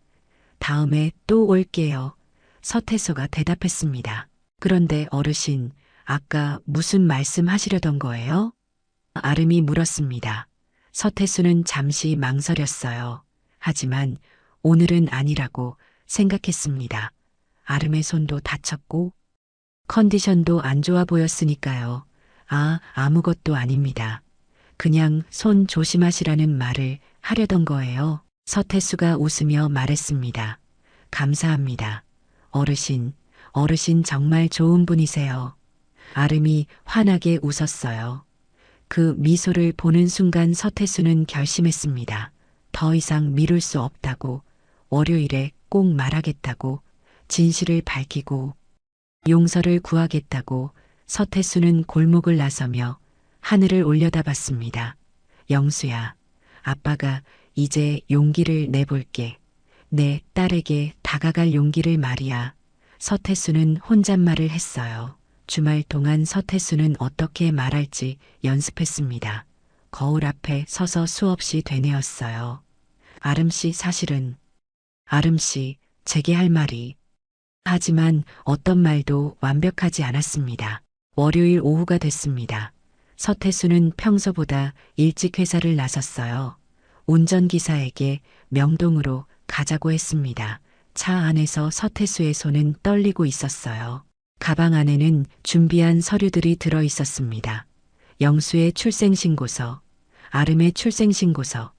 다음에 또 올게요. 서태수가 대답했습니다. 그런데 어르신, 아까 무슨 말씀 하시려던 거예요? 아름이 물었습니다. 서태수는 잠시 망설였어요. 하지만 오늘은 아니라고 생각했습니다. 아름의 손도 다쳤고 컨디션도 안 좋아 보였으니까요. 아, 아무것도 아닙니다. 그냥 손 조심하시라는 말을 하려던 거예요. 서태수가 웃으며 말했습니다. 감사합니다. 어르신, 어르신 정말 좋은 분이세요. 아름이 환하게 웃었어요. 그 미소를 보는 순간 서태수는 결심했습니다. 더 이상 미룰 수 없다고, 월요일에 꼭 말하겠다고, 진실을 밝히고, 용서를 구하겠다고 서태수는 골목을 나서며 하늘을 올려다봤습니다. 영수야, 아빠가 이제 용기를 내볼게. 내 딸에게 다가갈 용기를 말이야. 서태수는 혼잣말을 했어요. 주말 동안 서태수는 어떻게 말할지 연습했습니다. 거울 앞에 서서 수없이 되뇌었어요. 아름씨 사실은, 아름씨, 제게 할 말이. 하지만 어떤 말도 완벽하지 않았습니다. 월요일 오후가 됐습니다. 서태수는 평소보다 일찍 회사를 나섰어요. 운전기사에게 명동으로 가자고 했습니다. 차 안에서 서태수의 손은 떨리고 있었어요. 가방 안에는 준비한 서류들이 들어 있었습니다. 영수의 출생신고서, 아름의 출생신고서,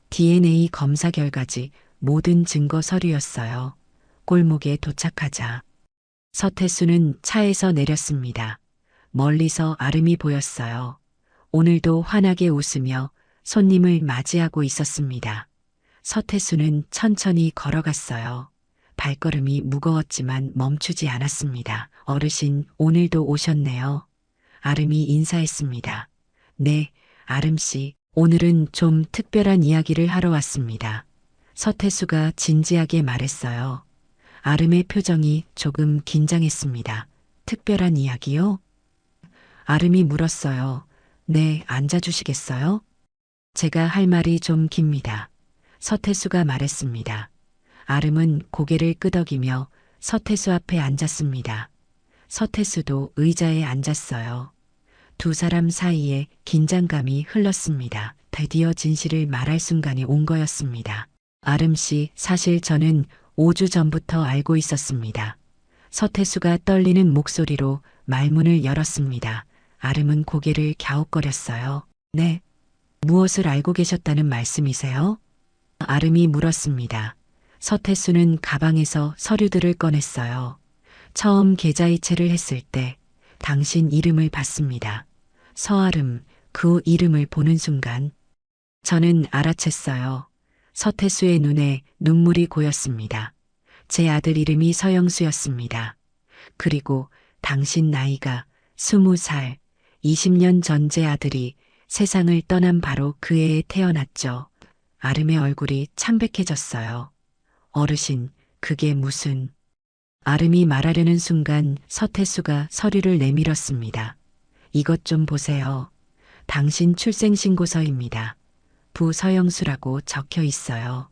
DNA 검사 결과지 모든 증거 서류였어요. 골목에 도착하자 서태수는 차에서 내렸습니다. 멀리서 아름이 보였어요. 오늘도 환하게 웃으며 손님을 맞이하고 있었습니다. 서태수는 천천히 걸어갔어요. 발걸음이 무거웠지만 멈추지 않았습니다. 어르신, 오늘도 오셨네요. 아름이 인사했습니다. 네, 아름씨, 오늘은 좀 특별한 이야기를 하러 왔습니다. 서태수가 진지하게 말했어요. 아름의 표정이 조금 긴장했습니다. 특별한 이야기요? 아름이 물었어요. 네, 앉아주시겠어요? 제가 할 말이 좀 깁니다. 서태수가 말했습니다. 아름은 고개를 끄덕이며 서태수 앞에 앉았습니다. 서태수도 의자에 앉았어요. 두 사람 사이에 긴장감이 흘렀습니다. 드디어 진실을 말할 순간이 온 거였습니다. 아름씨, 사실 저는 5주 전부터 알고 있었습니다. 서태수가 떨리는 목소리로 말문을 열었습니다. 아름은 고개를 갸웃거렸어요. 네. 무엇을 알고 계셨다는 말씀이세요? 아름이 물었습니다. 서태수는 가방에서 서류들을 꺼냈어요. 처음 계좌이체를 했을 때 당신 이름을 봤습니다. 서아름, 그 이름을 보는 순간 저는 알아챘어요. 서태수의 눈에 눈물이 고였습니다. 제 아들 이름이 서영수였습니다. 그리고 당신 나이가 20살, 20년 전 제 아들이 세상을 떠난 바로 그 해에 태어났죠. 아름의 얼굴이 창백해졌어요. 어르신, 그게 무슨... 아름이 말하려는 순간 서태수가 서류를 내밀었습니다. 이것 좀 보세요. 당신 출생신고서입니다. 부서영수라고 적혀 있어요.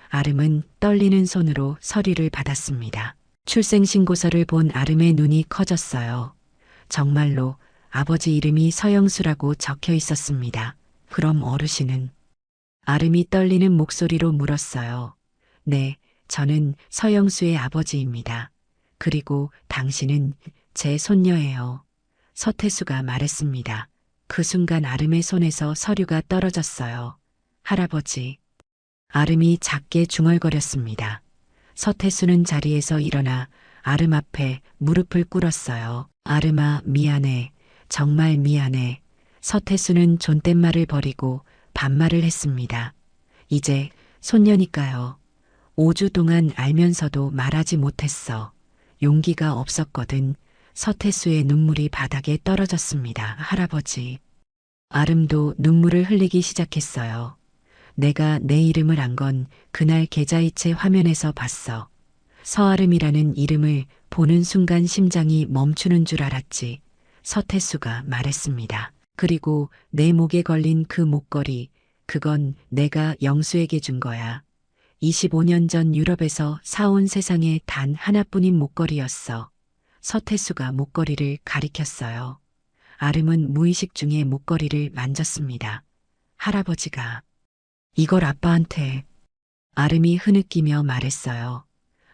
아름은 떨리는 손으로 서류를 받았습니다. 출생신고서를 본 아름의 눈이 커졌어요. 정말로 아버지 이름이 서영수라고 적혀 있었습니다. 그럼 어르신은... 아름이 떨리는 목소리로 물었어요. 네, 저는 서영수의 아버지입니다. 그리고 당신은 제 손녀예요. 서태수가 말했습니다. 그 순간 아름의 손에서 서류가 떨어졌어요. 할아버지. 아름이 작게 중얼거렸습니다. 서태수는 자리에서 일어나 아름 앞에 무릎을 꿇었어요. 아름아, 미안해. 정말 미안해. 서태수는 존댓말을 버리고 반말을 했습니다. 이제 손녀니까요. 5주 동안 알면서도 말하지 못했어. 용기가 없었거든. 서태수의 눈물이 바닥에 떨어졌습니다. 할아버지. 아름도 눈물을 흘리기 시작했어요. 내가 내 이름을 안 건 그날 계좌이체 화면에서 봤어. 서아름이라는 이름을 보는 순간 심장이 멈추는 줄 알았지. 서태수가 말했습니다. 그리고 내 목에 걸린 그 목걸이, 그건 내가 영수에게 준 거야. 25년 전 유럽에서 사온 세상에 단 하나뿐인 목걸이였어. 서태수가 목걸이를 가리켰어요. 아름은 무의식 중에 목걸이를 만졌습니다. 할아버지가 이걸 아빠한테. 아름이 흐느끼며 말했어요.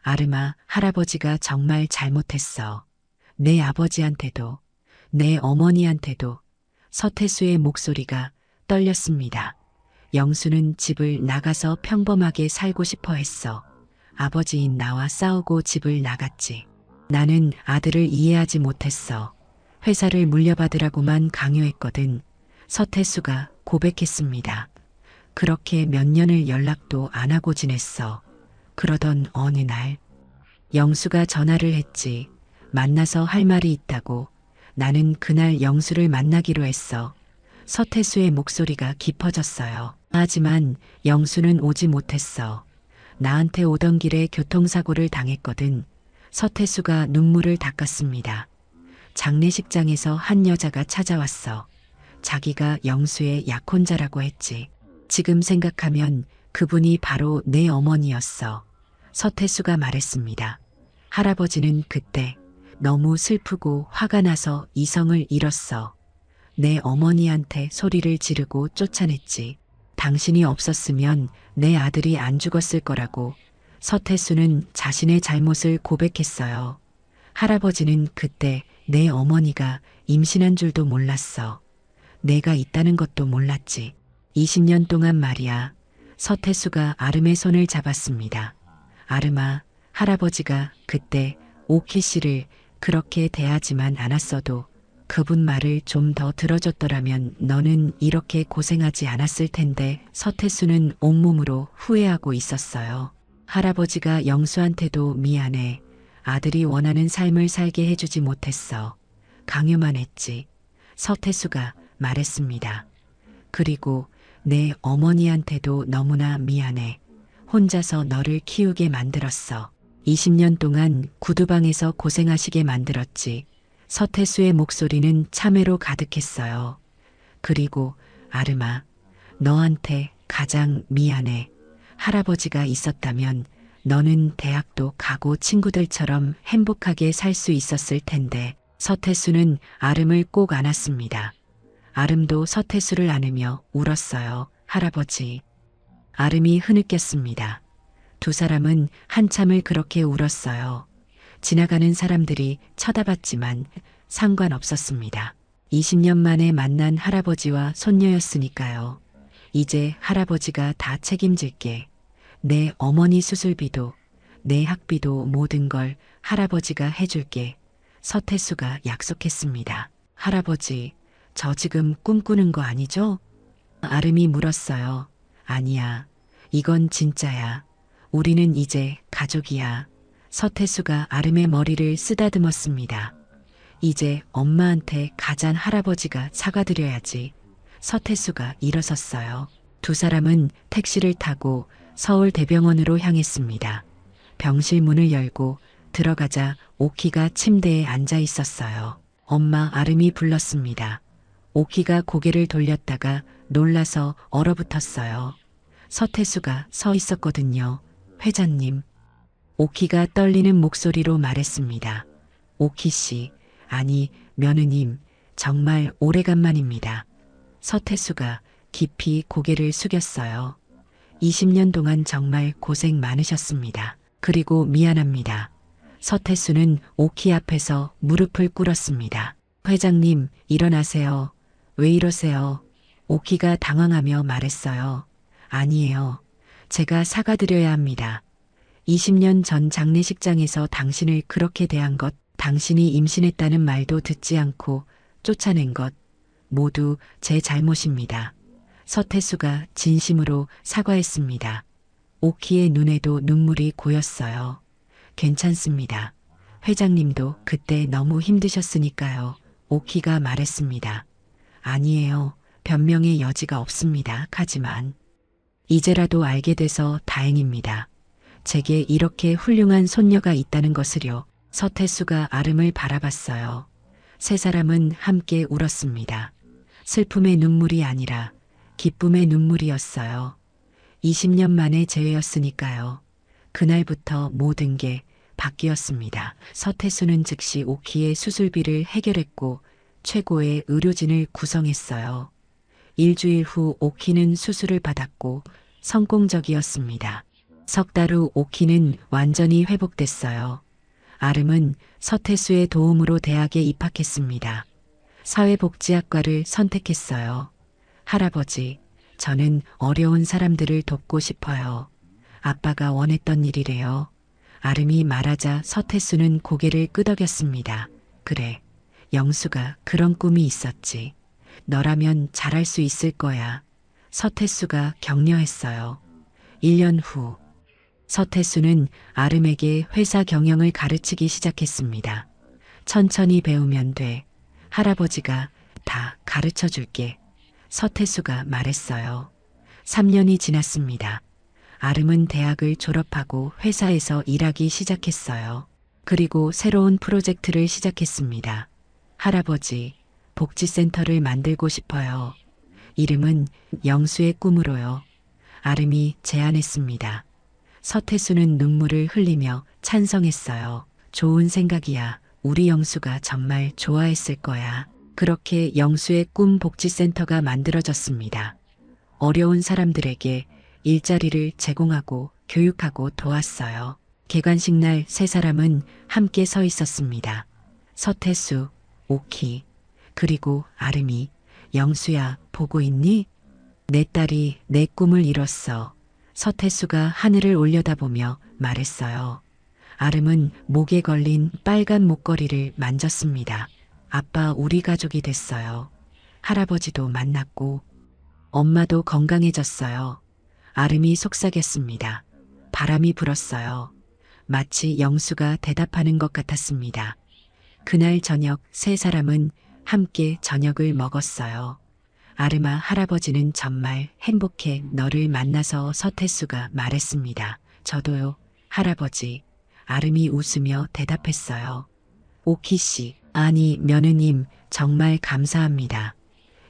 아름아, 할아버지가 정말 잘못했어. 내 아버지한테도, 내 어머니한테도. 서태수의 목소리가 떨렸습니다. 영수는 집을 나가서 평범하게 살고 싶어 했어. 아버지인 나와 싸우고 집을 나갔지. 나는 아들을 이해하지 못했어. 회사를 물려받으라고만 강요했거든. 서태수가 고백했습니다. 그렇게 몇 년을 연락도 안 하고 지냈어. 그러던 어느 날 영수가 전화를 했지. 만나서 할 말이 있다고. 나는 그날 영수를 만나기로 했어. 서태수의 목소리가 깊어졌어요. 하지만 영수는 오지 못했어. 나한테 오던 길에 교통사고를 당했거든. 서태수가 눈물을 닦았습니다. 장례식장에서 한 여자가 찾아왔어. 자기가 영수의 약혼자라고 했지. 지금 생각하면 그분이 바로 내 어머니였어. 서태수가 말했습니다. 할아버지는 그때 너무 슬프고 화가 나서 이성을 잃었어. 내 어머니한테 소리를 지르고 쫓아냈지. 당신이 없었으면 내 아들이 안 죽었을 거라고. 서태수는 자신의 잘못을 고백했어요. 할아버지는 그때 내 어머니가 임신한 줄도 몰랐어. 내가 있다는 것도 몰랐지. 20년 동안 말이야. 서태수가 아름의 손을 잡았습니다. 아름아, 할아버지가 그때 오키 씨를 그렇게 대하지만 않았어도 그분 말을 좀 더 들어줬더라면 너는 이렇게 고생하지 않았을 텐데. 서태수는 온몸으로 후회하고 있었어요. 할아버지가 영수한테도 미안해. 아들이 원하는 삶을 살게 해주지 못했어. 강요만 했지. 서태수가 말했습니다. 그리고 내 어머니한테도 너무나 미안해. 혼자서 너를 키우게 만들었어. 20년 동안 구두방에서 고생하시게 만들었지. 서태수의 목소리는 참회로 가득했어요. 그리고 아름아, 너한테 가장 미안해. 할아버지가 있었다면 너는 대학도 가고 친구들처럼 행복하게 살 수 있었을 텐데. 서태수는 아름을 꼭 안았습니다. 아름도 서태수를 안으며 울었어요. 할아버지. 아름이 흐느꼈습니다. 두 사람은 한참을 그렇게 울었어요. 지나가는 사람들이 쳐다봤지만 상관없었습니다. 20년 만에 만난 할아버지와 손녀였으니까요. 이제 할아버지가 다 책임질게. 내 어머니 수술비도, 내 학비도 모든 걸 할아버지가 해줄게. 서태수가 약속했습니다. 할아버지, 저 지금 꿈꾸는 거 아니죠? 아름이 물었어요. 아니야. 이건 진짜야. 우리는 이제 가족이야. 서태수가 아름의 머리를 쓰다듬었습니다. 이제 엄마한테 가잔 할아버지가 사과드려야지. 서태수가 일어섰어요. 두 사람은 택시를 타고 서울대병원으로 향했습니다. 병실 문을 열고 들어가자 오키가 침대에 앉아 있었어요. 엄마. 아름이 불렀습니다. 오키가 고개를 돌렸다가 놀라서 얼어붙었어요. 서태수가 서 있었거든요. 회장님. 오키가 떨리는 목소리로 말했습니다. 오키 씨, 아니 며느님, 정말 오래간만입니다. 서태수가 깊이 고개를 숙였어요. 20년 동안 정말 고생 많으셨습니다. 그리고 미안합니다. 서태수는 오키 앞에서 무릎을 꿇었습니다. 회장님, 일어나세요. 왜 이러세요? 오키가 당황하며 말했어요. 아니에요. 제가 사과드려야 합니다. 20년 전 장례식장에서 당신을 그렇게 대한 것, 당신이 임신했다는 말도 듣지 않고 쫓아낸 것, 모두 제 잘못입니다. 서태수가 진심으로 사과했습니다. 오키의 눈에도 눈물이 고였어요. 괜찮습니다. 회장님도 그때 너무 힘드셨으니까요. 오키가 말했습니다. 아니에요. 변명의 여지가 없습니다. 하지만 이제라도 알게 돼서 다행입니다. 제게 이렇게 훌륭한 손녀가 있다는 것을요. 서태수가 아름을 바라봤어요. 세 사람은 함께 울었습니다. 슬픔의 눈물이 아니라 기쁨의 눈물이었어요. 20년 만의 재회였으니까요. 그날부터 모든 게 바뀌었습니다. 서태수는 즉시 오키의 수술비를 해결했고 최고의 의료진을 구성했어요. 일주일 후 오키는 수술을 받았고 성공적이었습니다. 석 달 후 오키는 완전히 회복됐어요. 아름은 서태수의 도움으로 대학에 입학했습니다. 사회복지학과를 선택했어요. 할아버지, 저는 어려운 사람들을 돕고 싶어요. 아빠가 원했던 일이래요. 아름이 말하자 서태수는 고개를 끄덕였습니다. 그래, 영수가 그런 꿈이 있었지. 너라면 잘할 수 있을 거야. 서태수가 격려했어요. 1년 후, 서태수는 아름에게 회사 경영을 가르치기 시작했습니다. 천천히 배우면 돼. 할아버지가 다 가르쳐 줄게. 서태수가 말했어요. 3년이 지났습니다. 아름은 대학을 졸업하고 회사에서 일하기 시작했어요. 그리고 새로운 프로젝트를 시작했습니다. 할아버지, 복지센터를 만들고 싶어요. 이름은 영수의 꿈으로요. 아름이 제안했습니다. 서태수는 눈물을 흘리며 찬성했어요. 좋은 생각이야. 우리 영수가 정말 좋아했을 거야. 그렇게 영수의 꿈 복지센터가 만들어졌습니다. 어려운 사람들에게 일자리를 제공하고 교육하고 도왔어요. 개관식 날 세 사람은 함께 서 있었습니다. 서태수, 오키, 그리고 아름이. 영수야, 보고 있니? 내 딸이 내 꿈을 이뤘어. 서태수가 하늘을 올려다보며 말했어요. 아름은 목에 걸린 빨간 목걸이를 만졌습니다. 아빠, 우리 가족이 됐어요. 할아버지도 만났고 엄마도 건강해졌어요. 아름이 속삭였습니다. 바람이 불었어요. 마치 영수가 대답하는 것 같았습니다. 그날 저녁 세 사람은 함께 저녁을 먹었어요. 아름아, 할아버지는 정말 행복해. 너를 만나서. 서태수가 말했습니다. 저도요, 할아버지. 아름이 웃으며 대답했어요. 오키 씨, 아니 며느님, 정말 감사합니다.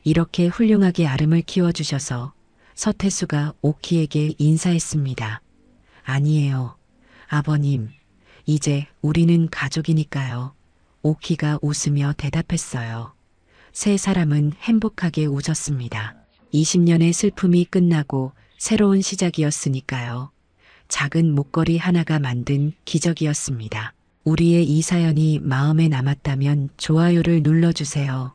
이렇게 훌륭하게 아름을 키워주셔서. 서태수가 오키에게 인사했습니다. 아니에요, 아버님. 이제 우리는 가족이니까요. 오키가 웃으며 대답했어요. 세 사람은 행복하게 웃었습니다. 20년의 슬픔이 끝나고 새로운 시작이었으니까요. 작은 목걸이 하나가 만든 기적이었습니다. 우리의 이 사연이 마음에 남았다면 좋아요를 눌러주세요.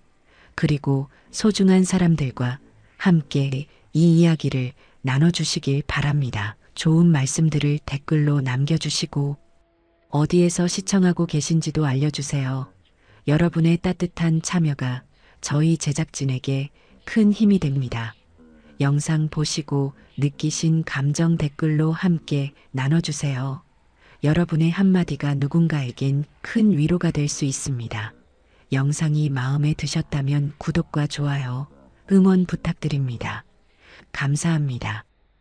그리고 소중한 사람들과 함께 이 이야기를 나눠주시길 바랍니다. 좋은 말씀들을 댓글로 남겨주시고 어디에서 시청하고 계신지도 알려주세요. 여러분의 따뜻한 참여가 저희 제작진에게 큰 힘이 됩니다. 영상 보시고 느끼신 감정 댓글로 함께 나눠주세요. 여러분의 한마디가 누군가에겐 큰 위로가 될 수 있습니다. 영상이 마음에 드셨다면 구독과 좋아요, 응원 부탁드립니다. 감사합니다.